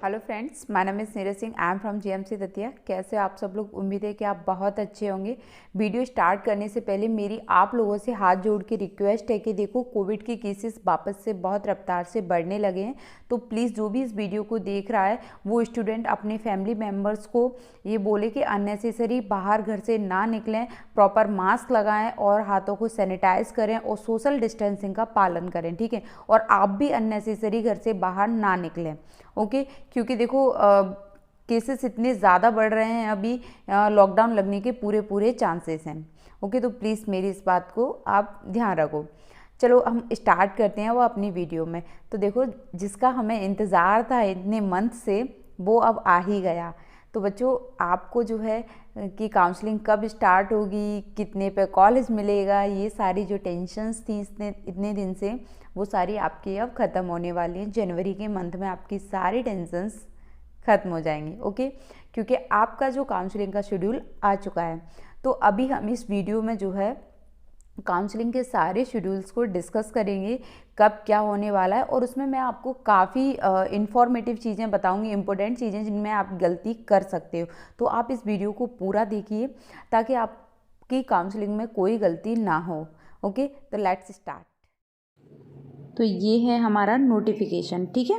Hello friends, my name is Neeraj Singh. I am from GMC Datia. कैसे आप सब लोग? उम्मीद है कि आप बहुत अच्छे होंगे। वीडियो स्टार्ट करने से पहले मेरी आप लोगों से हाथ जोड़ के रिक्वेस्ट है कि देखो, कोविड के केसेस वापस से बहुत रफ्तार से बढ़ने लगे हैं। तो प्लीज़ जो भी इस वीडियो को देख रहा है वो स्टूडेंट अपने फैमिली मेम्बर्स को ये बोले कि अननेसेसरी बाहर घर से ना निकलें, प्रॉपर मास्क लगाएं और हाथों को सैनिटाइज करें और सोशल डिस्टेंसिंग का पालन करें, ठीक है। और आप भी अननेसेसरी घर से बाहर ना निकलें, ओके। क्योंकि देखो केसेस इतने ज़्यादा बढ़ रहे हैं, अभी लॉकडाउन लगने के पूरे चांसेस हैं, ओके। तो प्लीज़ मेरी इस बात को आप ध्यान रखो। चलो हम स्टार्ट करते हैं वो अपनी वीडियो में। तो देखो, जिसका हमें इंतज़ार था इतने मंथ से, वो अब आ ही गया। तो बच्चों, आपको जो है कि काउंसलिंग कब स्टार्ट होगी, कितने पे कॉलेज मिलेगा, ये सारी जो टेंशन्स थी इतने दिन से, वो सारी आपकी अब ख़त्म होने वाली हैं। जनवरी के मंथ में आपकी सारी टेंशन्स ख़त्म हो जाएंगी, ओके। क्योंकि आपका जो काउंसलिंग का शेड्यूल आ चुका है। तो अभी हम इस वीडियो में जो है काउंसलिंग के सारे शेड्यूल्स को डिस्कस करेंगे, कब क्या होने वाला है। और उसमें मैं आपको काफ़ी इंफॉर्मेटिव चीज़ें बताऊंगी, इंपॉर्टेंट चीज़ें जिनमें आप गलती कर सकते हो। तो आप इस वीडियो को पूरा देखिए ताकि आपकी काउंसलिंग में कोई गलती ना हो, ओके। तो लेट्स स्टार्ट। तो ये है हमारा नोटिफिकेशन, ठीक है।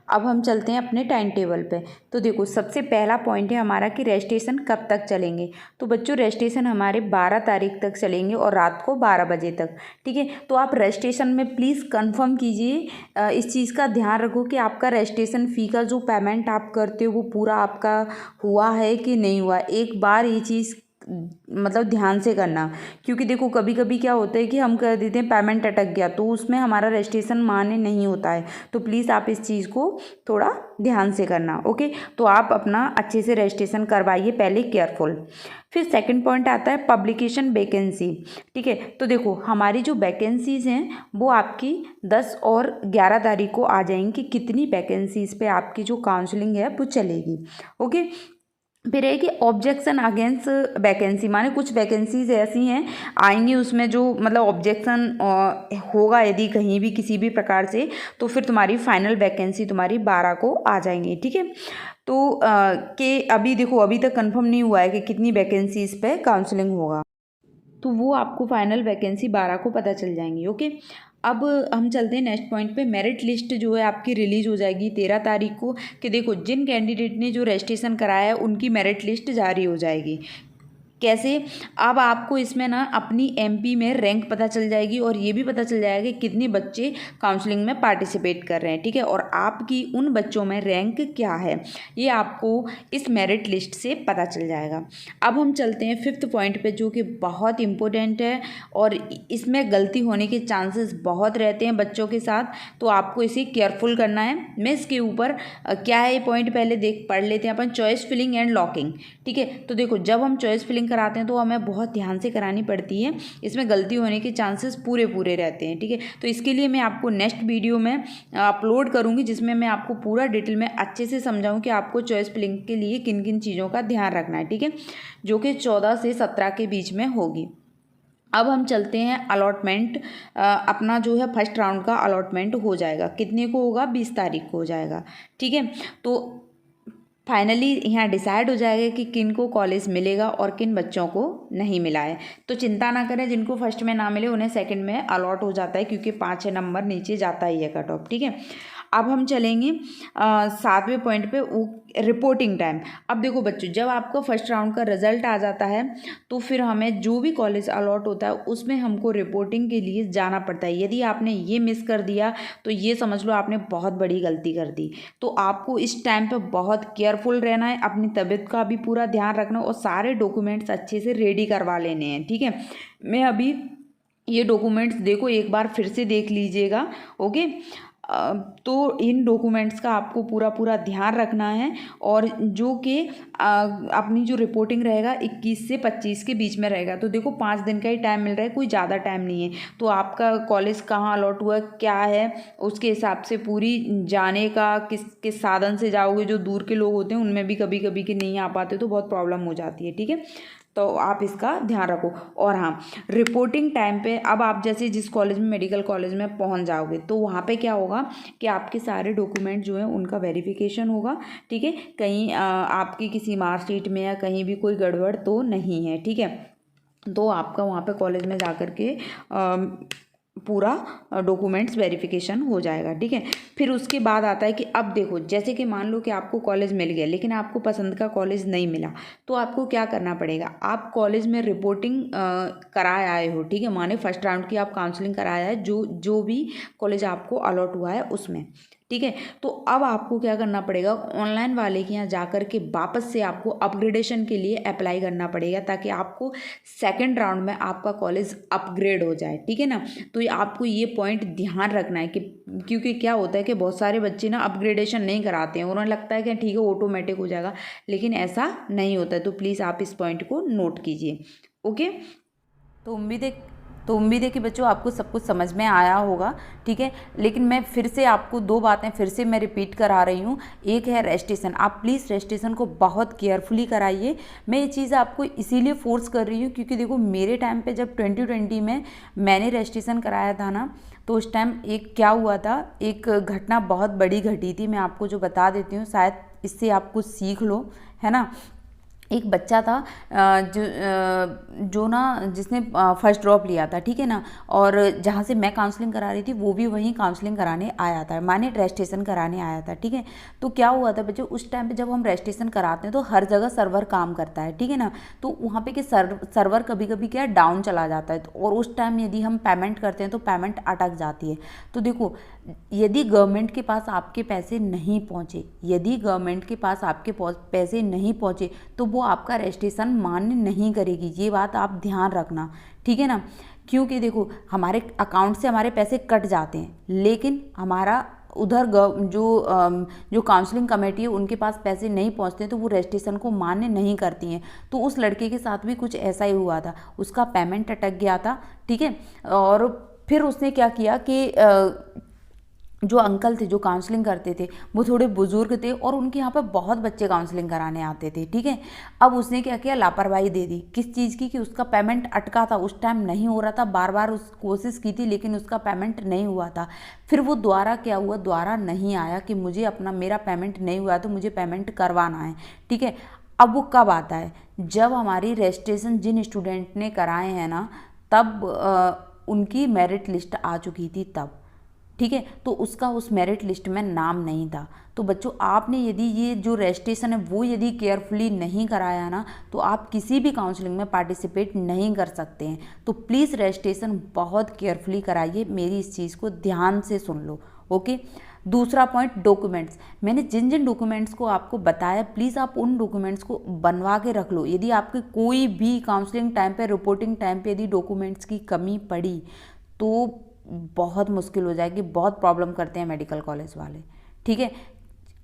अब हम चलते हैं अपने टाइम टेबल पे। तो देखो, सबसे पहला पॉइंट है हमारा कि रजिस्ट्रेशन कब तक चलेंगे। तो बच्चों, रजिस्ट्रेशन हमारे 12 तारीख तक चलेंगे और रात को 12 बजे तक, ठीक है। तो आप रजिस्ट्रेशन में प्लीज़ कंफर्म कीजिए, इस चीज़ का ध्यान रखो कि आपका रजिस्ट्रेशन फ़ी का जो पेमेंट आप करते हो वो पूरा आपका हुआ है कि नहीं हुआ। एक बार ये चीज़ मतलब ध्यान से करना, क्योंकि देखो कभी कभी क्या होता है कि हम कर देते हैं पेमेंट अटक गया, तो उसमें हमारा रजिस्ट्रेशन मान्य नहीं होता है। तो प्लीज़ आप इस चीज़ को थोड़ा ध्यान से करना, ओके। तो आप अपना अच्छे से रजिस्ट्रेशन करवाइए पहले, केयरफुल। फिर सेकंड पॉइंट आता है पब्लिकेशन वैकेंसी, ठीक है। तो देखो, हमारी जो वैकेंसीज हैं वो आपकी 10 और 11 तारीख को आ जाएंगी कि कितनी वैकेंसीज पे आपकी जो काउंसलिंग है वो चलेगी, ओके। फिर है कि ऑब्जेक्शन अगेंस्ट वैकेंसी, माने कुछ वैकेंसीज ऐसी हैं आएंगी उसमें जो मतलब ऑब्जेक्शन होगा यदि कहीं भी किसी भी प्रकार से, तो फिर तुम्हारी फाइनल वैकेंसी तुम्हारी 12 को आ जाएंगी, ठीक है। तो कि अभी देखो, अभी तक कंफर्म नहीं हुआ है कि कितनी वैकेंसीज पे काउंसलिंग होगा, तो वो आपको फाइनल वैकेंसी 12 को पता चल जाएंगी, ओके। अब हम चलते हैं नेक्स्ट पॉइंट पे। मेरिट लिस्ट जो है आपकी रिलीज हो जाएगी 13 तारीख को। कि देखो, जिन कैंडिडेट ने जो रजिस्ट्रेशन कराया है उनकी मेरिट लिस्ट जारी हो जाएगी। कैसे? अब आपको इसमें ना अपनी एमपी में रैंक पता चल जाएगी और ये भी पता चल जाएगा कि कितने बच्चे काउंसलिंग में पार्टिसिपेट कर रहे हैं, ठीक है। और आपकी उन बच्चों में रैंक क्या है, ये आपको इस मेरिट लिस्ट से पता चल जाएगा। अब हम चलते हैं फिफ्थ पॉइंट पे, जो कि बहुत इंपॉर्टेंट है और इसमें गलती होने के चांसेस बहुत रहते हैं बच्चों के साथ, तो आपको इसे केयरफुल करना है। मैं इसके ऊपर क्या है ये पॉइंट पहले पढ़ लेते हैं अपन। चॉइस फिलिंग एंड लॉकिंग, ठीक है। तो देखो, जब हम चॉइस फिलिंग कराते हैं तो हमें बहुत ध्यान से करानी पड़ती है, इसमें गलती होने के चांसेस पूरे रहते हैं, ठीक है। तो इसके लिए मैं आपको नेक्स्ट वीडियो में अपलोड करूंगी, जिसमें मैं आपको पूरा डिटेल में अच्छे से समझाऊं कि आपको चॉइस फिलिंग के लिए किन किन चीज़ों का ध्यान रखना है, ठीक है, जो कि 14 से 17 के बीच में होगी। अब हम चलते हैं अलॉटमेंट। अपना जो है फर्स्ट राउंड का अलॉटमेंट हो जाएगा, कितने को होगा? 20 तारीख को हो जाएगा, ठीक है। तो फाइनली यहाँ डिसाइड हो जाएगा कि किन को कॉलेज मिलेगा और किन बच्चों को नहीं मिला है। तो चिंता ना करें, जिनको फर्स्ट में ना मिले उन्हें सेकंड में अलॉट हो जाता है, क्योंकि 5-6 नंबर नीचे जाता ही है कट ऑफ, ठीक है। अब हम चलेंगे 7वें पॉइंट पे, रिपोर्टिंग टाइम। अब देखो बच्चों, जब आपका फर्स्ट राउंड का रिजल्ट आ जाता है तो फिर हमें जो भी कॉलेज अलॉट होता है उसमें हमको रिपोर्टिंग के लिए जाना पड़ता है। यदि आपने ये मिस कर दिया तो ये समझ लो आपने बहुत बड़ी गलती कर दी। तो आपको इस टाइम पे बहुत केयरफुल रहना है, अपनी तबीयत का भी पूरा ध्यान रखना और सारे डॉक्यूमेंट्स अच्छे से रेडी करवा लेने हैं, ठीक है। मैं अभी ये डॉक्यूमेंट्स देखो एक बार फिर से देख लीजिएगा, ओके। तो इन डॉक्यूमेंट्स का आपको पूरा ध्यान रखना है, और जो कि अपनी जो रिपोर्टिंग रहेगा 21 से 25 के बीच में रहेगा। तो देखो 5 दिन का ही टाइम मिल रहा है, कोई ज़्यादा टाइम नहीं है। तो आपका कॉलेज कहाँ अलॉट हुआ क्या है उसके हिसाब से पूरी जाने का किस साधन से जाओगे। जो दूर के लोग होते हैं उनमें भी कभी कभी के नहीं आ पाते तो बहुत प्रॉब्लम हो जाती है, ठीक है। तो आप इसका ध्यान रखो। और हाँ, रिपोर्टिंग टाइम पे अब आप जैसे जिस कॉलेज में, मेडिकल कॉलेज में पहुंच जाओगे तो वहाँ पे क्या होगा कि आपके सारे डॉक्यूमेंट जो है उनका वेरिफिकेशन होगा, ठीक है। कहीं आपकी किसी मार्कशीट में या कहीं भी कोई गड़बड़ तो नहीं है, ठीक है। तो आपका वहाँ पे कॉलेज में जा कर के पूरा डॉक्यूमेंट्स वेरिफिकेशन हो जाएगा, ठीक है। फिर उसके बाद आता है कि अब देखो, जैसे कि मान लो कि आपको कॉलेज मिल गया लेकिन आपको पसंद का कॉलेज नहीं मिला, तो आपको क्या करना पड़ेगा। आप कॉलेज में रिपोर्टिंग कराए आए हो, ठीक है, माने फर्स्ट राउंड की आप काउंसलिंग कराया है, जो भी कॉलेज आपको अलॉट हुआ है उसमें, ठीक है। तो अब आपको क्या करना पड़ेगा, ऑनलाइन वाले के यहाँ जाकर के वापस से आपको अपग्रेडेशन के लिए अप्लाई करना पड़ेगा, ताकि आपको सेकंड राउंड में आपका कॉलेज अपग्रेड हो जाए, ठीक है ना। तो आपको ये पॉइंट ध्यान रखना है कि क्योंकि क्या होता है कि बहुत सारे बच्चे ना अपग्रेडेशन नहीं कराते हैं, उन्हें लगता है कि ठीक है ऑटोमेटिक हो जाएगा, लेकिन ऐसा नहीं होता है। तो प्लीज़ आप इस पॉइंट को नोट कीजिए, ओके। तो उम्मीद है कि बच्चों आपको सब कुछ समझ में आया होगा, ठीक है। लेकिन मैं फिर से आपको दो बातें फिर से मैं रिपीट करा रही हूँ। एक है रजिस्ट्रेशन, आप प्लीज़ रजिस्ट्रेशन को बहुत केयरफुली कराइए। मैं ये चीज़ आपको इसीलिए फोर्स कर रही हूँ क्योंकि देखो मेरे टाइम पे जब 2020 में मैंने रजिस्ट्रेशन कराया था ना, तो उस टाइम एक क्या हुआ था, एक घटना बहुत बड़ी घटी थी। मैं आपको जो बता देती हूँ, शायद इससे आप कुछ सीख लो, है ना। एक बच्चा था जो ना जिसने फर्स्ट ड्रॉप लिया था, ठीक है ना, और जहाँ से मैं काउंसलिंग करा रही थी वो भी वहीं काउंसलिंग कराने आया था, माने रजिस्ट्रेशन कराने आया था, ठीक है। तो क्या हुआ था बच्चों, उस टाइम पे जब हम रजिस्ट्रेशन कराते हैं तो हर जगह सर्वर काम करता है, ठीक है ना। तो वहाँ पे कि सर्वर कभी कभी क्या डाउन चला जाता है, और उस टाइम यदि हम पेमेंट करते हैं तो पेमेंट अटक जाती है। तो देखो, यदि गवर्नमेंट के पास आपके पैसे नहीं पहुँचे, यदि गवर्नमेंट के पास आपके पैसे नहीं पहुँचे तो वो आपका रजिस्ट्रेशन मान्य नहीं करेगी। ये बात आप ध्यान रखना, ठीक है ना। क्योंकि देखो हमारे अकाउंट से हमारे पैसे कट जाते हैं, लेकिन हमारा उधर जो काउंसलिंग कमेटी है उनके पास पैसे नहीं पहुंचते, तो वो रजिस्ट्रेशन को मान्य नहीं करती हैं। तो उस लड़के के साथ भी कुछ ऐसा ही हुआ था, उसका पेमेंट अटक गया था, ठीक है। और फिर उसने क्या किया कि जो अंकल थे जो काउंसलिंग करते थे वो थोड़े बुजुर्ग थे और उनके यहाँ पर बहुत बच्चे काउंसलिंग कराने आते थे, ठीक है। अब उसने क्या किया, लापरवाही दे दी। किस चीज़ की, कि उसका पेमेंट अटका था, उस टाइम नहीं हो रहा था, बार बार उस कोशिश की थी लेकिन उसका पेमेंट नहीं हुआ था। फिर वो दोबारा क्या हुआ, दोबारा नहीं आया कि मुझे मेरा पेमेंट नहीं हुआ तो मुझे पेमेंट करवाना है, ठीक है। अब वो कब आता है, जब हमारी रजिस्ट्रेशन जिन स्टूडेंट ने कराए हैं ना, तब उनकी मेरिट लिस्ट आ चुकी थी तब, ठीक है। तो उसका उस मेरिट लिस्ट में नाम नहीं था। तो बच्चों आपने यदि ये जो रजिस्ट्रेशन है वो यदि केयरफुली नहीं कराया ना, तो आप किसी भी काउंसलिंग में पार्टिसिपेट नहीं कर सकते हैं। तो प्लीज़ रजिस्ट्रेशन बहुत केयरफुली कराइए, मेरी इस चीज़ को ध्यान से सुन लो, ओके। दूसरा पॉइंट, डॉक्यूमेंट्स। मैंने जिन जिन डॉक्यूमेंट्स को आपको बताया, प्लीज़ आप उन डॉक्यूमेंट्स को बनवा के रख लो। यदि आपके कोई भी काउंसलिंग टाइम पे, रिपोर्टिंग टाइम पे यदि डॉक्यूमेंट्स की कमी पड़ी तो बहुत मुश्किल हो जाएगी, बहुत प्रॉब्लम करते हैं मेडिकल कॉलेज वाले, ठीक है।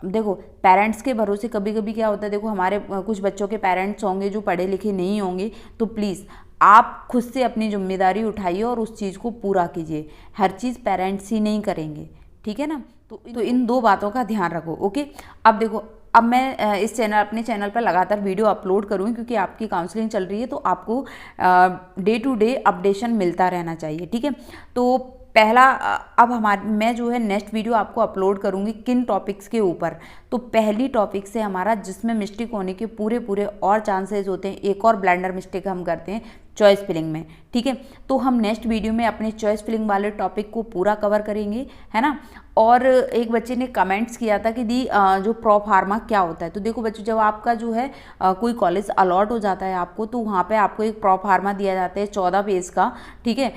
देखो पेरेंट्स के भरोसे कभी कभी क्या होता है, देखो हमारे कुछ बच्चों के पेरेंट्स होंगे जो पढ़े लिखे नहीं होंगे, तो प्लीज़ आप खुद से अपनी जिम्मेदारी उठाइए और उस चीज़ को पूरा कीजिए। हर चीज़ पेरेंट्स ही नहीं करेंगे, ठीक है ना। तो इन दो बातों का ध्यान रखो, ओके। अब देखो, अब मैं अपने चैनल पर लगातार वीडियो अपलोड करूँगी क्योंकि आपकी काउंसलिंग चल रही है, तो आपको डे टू डे अपडेशन मिलता रहना चाहिए, ठीक है। तो पहला, अब मैं जो है नेक्स्ट वीडियो आपको अपलोड करूँगी किन टॉपिक्स के ऊपर। तो पहली टॉपिक से हमारा जिसमें मिस्टेक होने के पूरे और चांसेस होते हैं, एक और ब्लैंडर मिस्टेक हम करते हैं चॉइस फिलिंग में, ठीक है। तो हम नेक्स्ट वीडियो में अपने चॉइस फिलिंग वाले टॉपिक को पूरा कवर करेंगे, है ना। और एक बच्चे ने कमेंट्स किया था कि दी जो प्रो फार्मा क्या होता है। तो देखो बच्चों, जब आपका जो है कोई कॉलेज अलॉट हो जाता है आपको, तो वहाँ पे आपको एक प्रो फार्मा दिया जाता है 14 पेज का, ठीक है,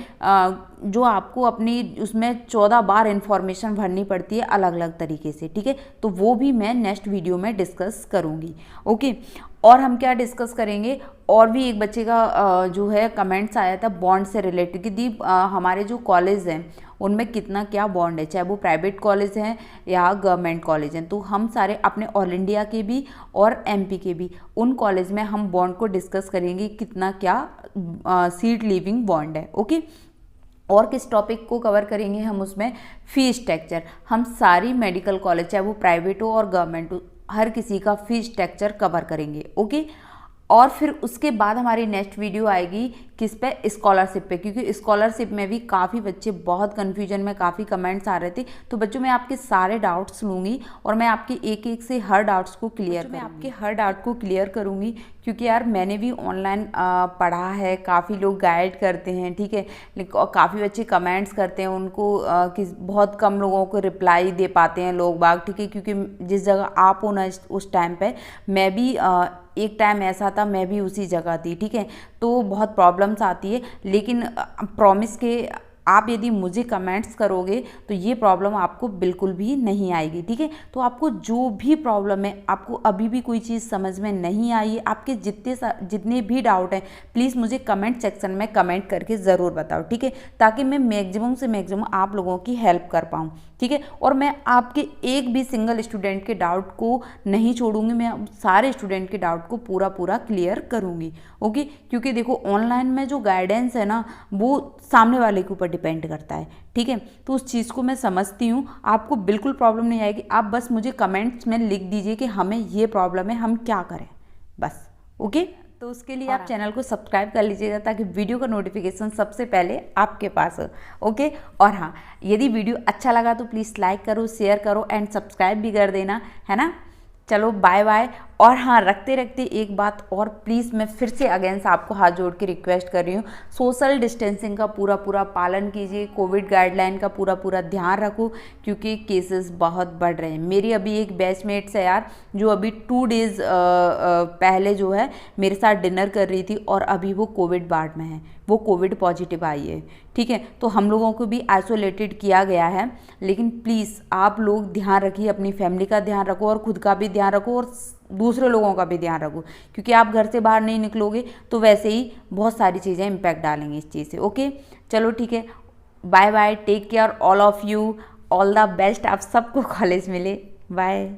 जो आपको अपनी उसमें 14 बार इन्फॉर्मेशन भरनी पड़ती है अलग अलग तरीके से, ठीक है। तो वो भी मैं नेक्स्ट वीडियो में डिस्कस करूँगी, ओके। और हम क्या डिस्कस करेंगे, और भी एक बच्चे का जो है कमेंट्स आया था बॉन्ड से रिलेटेड कि दी हमारे जो कॉलेज हैं उनमें कितना क्या बॉन्ड है, चाहे वो प्राइवेट कॉलेज हैं या गवर्नमेंट कॉलेज हैं। तो हम सारे अपने ऑल इंडिया के भी और एमपी के भी उन कॉलेज में हम बॉन्ड को डिस्कस करेंगे, कितना क्या सीट लीविंग बॉन्ड है, ओके। और किस टॉपिक को कवर करेंगे हम उसमें, फी स्ट्रक्चर। हम सारी मेडिकल कॉलेज चाहे वो प्राइवेट हो और गवर्नमेंट हो, हर किसी का फी स्ट्रक्चर कवर करेंगे, ओके। और फिर उसके बाद हमारी नेक्स्ट वीडियो आएगी किस पे, स्कॉलरशिप पे, क्योंकि स्कॉलरशिप में भी काफ़ी बच्चे बहुत कन्फ्यूजन में, काफ़ी कमेंट्स आ रहे थे। तो बच्चों मैं आपके सारे डाउट्स लूँगी और मैं आपके एक एक से हर डाउट्स को क्लियर करूँगी। मैं आपके हर डाउट को क्लियर करूँगी क्योंकि यार मैंने भी ऑनलाइन पढ़ा है, काफ़ी लोग गाइड करते हैं, ठीक है, काफ़ी बच्चे कमेंट्स करते हैं, उनको बहुत कम लोगों को रिप्लाई दे पाते हैं लोग बाग, ठीक है, क्योंकि जिस जगह आप हो ना उस टाइम पे मैं भी एक टाइम ऐसा था, मैं भी उसी जगह थी, ठीक है, तो बहुत प्रॉब्लम्स आती है। लेकिन प्रॉमिस के आप यदि मुझे कमेंट्स करोगे तो ये प्रॉब्लम आपको बिल्कुल भी नहीं आएगी, ठीक है। तो आपको जो भी प्रॉब्लम है, आपको अभी भी कोई चीज़ समझ में नहीं आई है, आपके जितने भी डाउट हैं, प्लीज़ मुझे कमेंट सेक्शन में कमेंट करके ज़रूर बताओ, ठीक है, ताकि मैं मैक्सिमम से मैक्सिमम आप लोगों की हेल्प कर पाऊँ, ठीक है। और मैं आपके एक भी सिंगल स्टूडेंट के डाउट को नहीं छोड़ूंगी, मैं सारे स्टूडेंट के डाउट को पूरा क्लियर करूंगी, ओके। क्योंकि देखो ऑनलाइन में जो गाइडेंस है ना वो सामने वाले के ऊपर डिपेंड करता है, ठीक है। तो उस चीज़ को मैं समझती हूँ, आपको बिल्कुल प्रॉब्लम नहीं आएगी। आप बस मुझे कमेंट्स में लिख दीजिए कि हमें ये प्रॉब्लम है, हम क्या करें, बस, ओके। तो उसके लिए आप चैनल को सब्सक्राइब कर लीजिएगा ताकि वीडियो का नोटिफिकेशन सबसे पहले आपके पास हो, ओके। और हाँ, यदि वीडियो अच्छा लगा तो प्लीज़ लाइक करो, शेयर करो एंड सब्सक्राइब भी कर देना, है ना। चलो बाय बाय। और हाँ, रखते रखते एक बात और, प्लीज़ मैं फिर से अगेंस्ट आपको हाथ जोड़ के रिक्वेस्ट कर रही हूँ, सोशल डिस्टेंसिंग का पूरा पालन कीजिए, कोविड गाइडलाइन का पूरा ध्यान रखो, क्योंकि केसेस बहुत बढ़ रहे हैं। मेरी अभी एक बैचमेट्स है यार, जो अभी 2 डेज़ पहले जो है मेरे साथ डिनर कर रही थी और अभी वो कोविड वार्ड में है, वो कोविड पॉजिटिव आई है, ठीक है। तो हम लोगों को भी आइसोलेटेड किया गया है। लेकिन प्लीज़ आप लोग ध्यान रखिए, अपनी फैमिली का ध्यान रखो और खुद का भी ध्यान रखो और दूसरे लोगों का भी ध्यान रखो, क्योंकि आप घर से बाहर नहीं निकलोगे तो वैसे ही बहुत सारी चीज़ें इम्पैक्ट डालेंगी इस चीज़ से, ओके। चलो ठीक है, bye bye, take care all of you, all the best, आप सबको कॉलेज मिले, बाय।